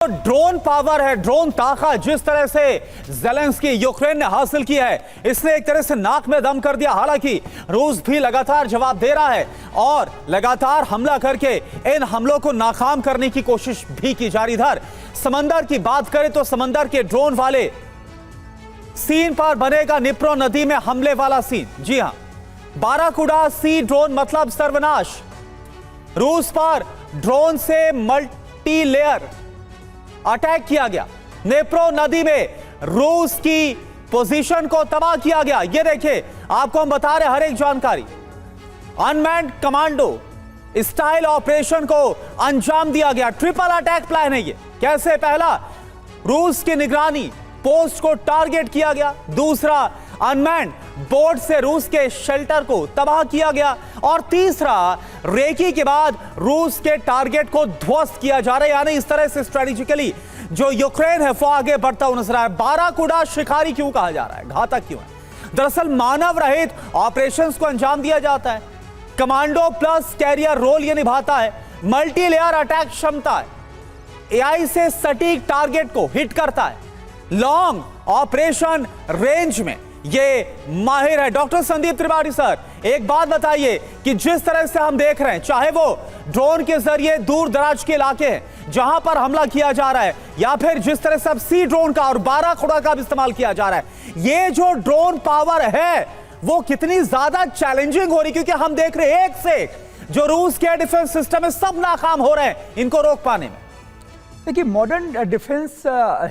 Drone power है, drone ताकत जिस तरह से ज़ेलेंस्की यूक्रेन ने हासिल की है, इसने एक तरह से नाक में दम कर दिया। हालांकि रूस भी लगातार जवाब दे रहा है और लगातार हमला करके इन हमलों को नाकाम करने की कोशिश भी की जा रही। इधर समंदर की बात करें तो समंदर के ड्रोन वाले सीन पर बनेगा निप्रो नदी में हमले वाला सीन। जी हां, बाराकुडा सी ड्रोन मतलब सर्वनाश। रूस पर ड्रोन से मल्टी लेयर अटैक किया गया। निप्रो नदी में रूस की पोजीशन को तबाह किया गया। ये देखिए, आपको हम बता रहे हर एक जानकारी। अनमैन्ड कमांडो स्टाइल ऑपरेशन को अंजाम दिया गया। ट्रिपल अटैक प्लान है ये। कैसे? पहला, रूस की निगरानी पोस्ट को टारगेट किया गया। दूसरा, अनमैन्ड बोट से रूस के शेल्टर को तबाह किया गया। और तीसरा, रेकी के बाद रूस के टारगेट को ध्वस्त किया जा रहा है। यानी इस तरह से स्ट्रेटेजिकली जो यूक्रेन है वो आगे बढ़ता हुआ नजर आ रहा है। बाराकुडा शिकारी क्यों कहा जा रहा है, घातक क्यों है? दरअसल मानव रहित ऑपरेशंस को अंजाम दिया जाता है। कमांडो प्लस कैरियर रोल यह निभाता है। मल्टी लेयर अटैक क्षमता है। एआई से सटीक टारगेट को हिट करता है। लॉन्ग ऑपरेशन रेंज में ये माहिर है। डॉक्टर संदीप त्रिपाठी सर, एक बात बताइए कि जिस तरह से हम देख रहे हैं, चाहे वो ड्रोन के जरिए दूर दराज के इलाके हैं जहां पर हमला किया जा रहा है, या फिर जिस तरह से अब सी ड्रोन का और बाराकुडा का भी इस्तेमाल किया जा रहा है, ये जो ड्रोन पावर है वो कितनी ज्यादा चैलेंजिंग हो रही, क्योंकि हम देख रहे हैं एक से एक जो रूस के डिफेंस सिस्टम है सब नाकाम हो रहे हैं इनको रोक पाने में। देखिए, मॉडर्न डिफेंस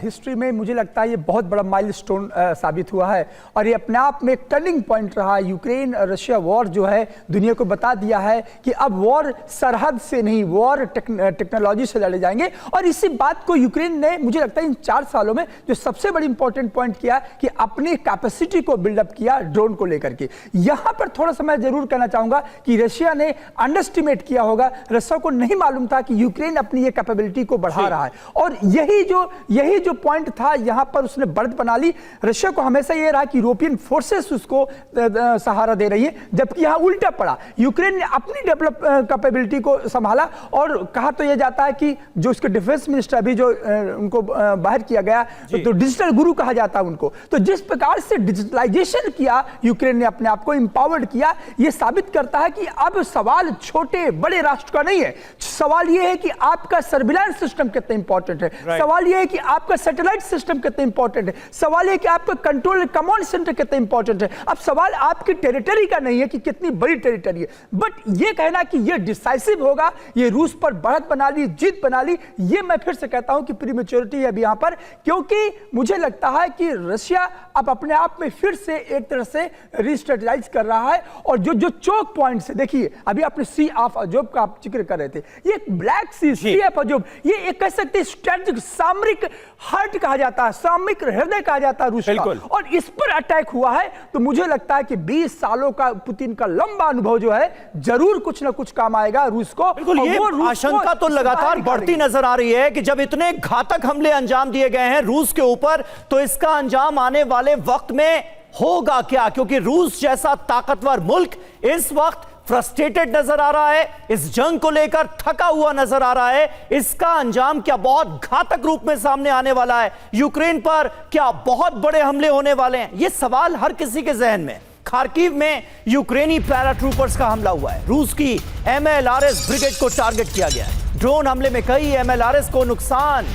हिस्ट्री में मुझे लगता है ये बहुत बड़ा माइलस्टोन साबित हुआ है और ये अपने आप में एक टर्निंग पॉइंट रहा। यूक्रेन रशिया वॉर जो है दुनिया को बता दिया है कि अब वॉर सरहद से नहीं, वॉर टेक्नोलॉजी से लड़े जाएंगे। और इसी बात को यूक्रेन ने मुझे लगता है इन 4 सालों में जो सबसे बड़ी इंपॉर्टेंट पॉइंट किया कि अपनी कैपेसिटी को बिल्डअप किया ड्रोन को लेकर के। यहाँ पर थोड़ा सा मैं जरूर कहना चाहूंगा कि रशिया ने अंडरस्टिमेट किया होगा। रशिया को नहीं मालूम था कि यूक्रेन अपनी ये कैपेबिलिटी को बढ़ा रहा है और यही जो पॉइंट था, यहां पर उसने बढ़त बना ली। रशिया को हमेशा यह रहा कि यूरोपियन फोर्सेस उसको सहारा दे रही है, जबकि यहां उल्टा पड़ा। यूक्रेन ने अपनी डेवलप कैपेबिलिटी को संभाला और कहा तो यह जाता है कि जो उसके डिफेंस मिनिस्टर अभी जो उनको बाहर किया गया तो डिजिटल गुरु कहा जाता है उनको। तो जिस प्रकार से डिजिटलाइजेशन किया यूक्रेन ने, अपने आप को इंपावर्ड किया, यह साबित करता है कि अब सवाल छोटे बड़े राष्ट्र का नहीं है। सवाल यह है कि आपका सर्विलांस सिस्टम कितना इंपॉर्टेंट है। सवाल यह है कि आपका सैटेलाइट सिस्टम कितना इंपॉर्टेंट है। सवाल यह है कि आपका कंट्रोल कमांड सेंटर कितना इंपॉर्टेंट है। अब सवाल आपकी टेरिटरी का नहीं है कि कितनी बड़ी टेरिटरी है, बट यह कहना कि यह डिसाइसिव होगा, यह रूस पर बढ़त बना ली, जीत बना ली, यह मैं फिर से कहता हूं कि प्रीमेच्योरिटी है अभी यहां पर। क्योंकि मुझे लगता है कि रशिया अब अपने आप में फिर से एक तरह से रिस्ट्रेटेजाइज कर रहा है। और जो चोक पॉइंट से देखिए, अभी आपने सी ऑफ अजोब का आप जिक्र कर रहे थे, ये ब्लैक सी ऑफ अजोब, ये एक कह सकते स्ट्रेटेजिक सामरिक हार्ट कहा जाता है, सामरिक हृदय कहा जाता है रूस का, और इस पर अटैक हुआ है। तो मुझे लगता है कि 20 सालों का पुतिन का लंबा अनुभव जो है जरूर कुछ ना कुछ काम आएगा रूस को। बिल्कुल, ये आशंका तो लगातार बढ़ती नजर आ रही है कि जब इतने घातक हमले अंजाम दिए गए हैं रूस के ऊपर, तो इसका अंजाम आने वाले वक्त में होगा क्या? क्योंकि रूस जैसा ताकतवर मुल्क इस वक्त फ्रस्ट्रेटेड नजर आ रहा है, इस जंग को लेकर थका हुआ नजर आ रहा है। इसका अंजाम क्या बहुत घातक रूप में सामने आने वाला है? यूक्रेन पर क्या बहुत बड़े हमले होने वाले हैं? यह सवाल हर किसी के जहन में। खार्किव में यूक्रेनी पैराट्रूपर्स का हमला हुआ है। रूस की एमएलआरएस ब्रिगेड को टारगेट किया गया है। ड्रोन हमले में कई एमएलआरएस को नुकसान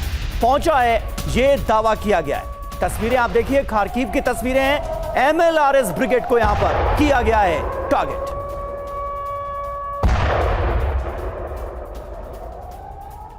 पहुंचा है, यह दावा किया गया है। तस्वीरें आप देखिए, खार्किव की तस्वीरें हैं। एमएलआरएस ब्रिगेड को यहां पर किया गया है टारगेट।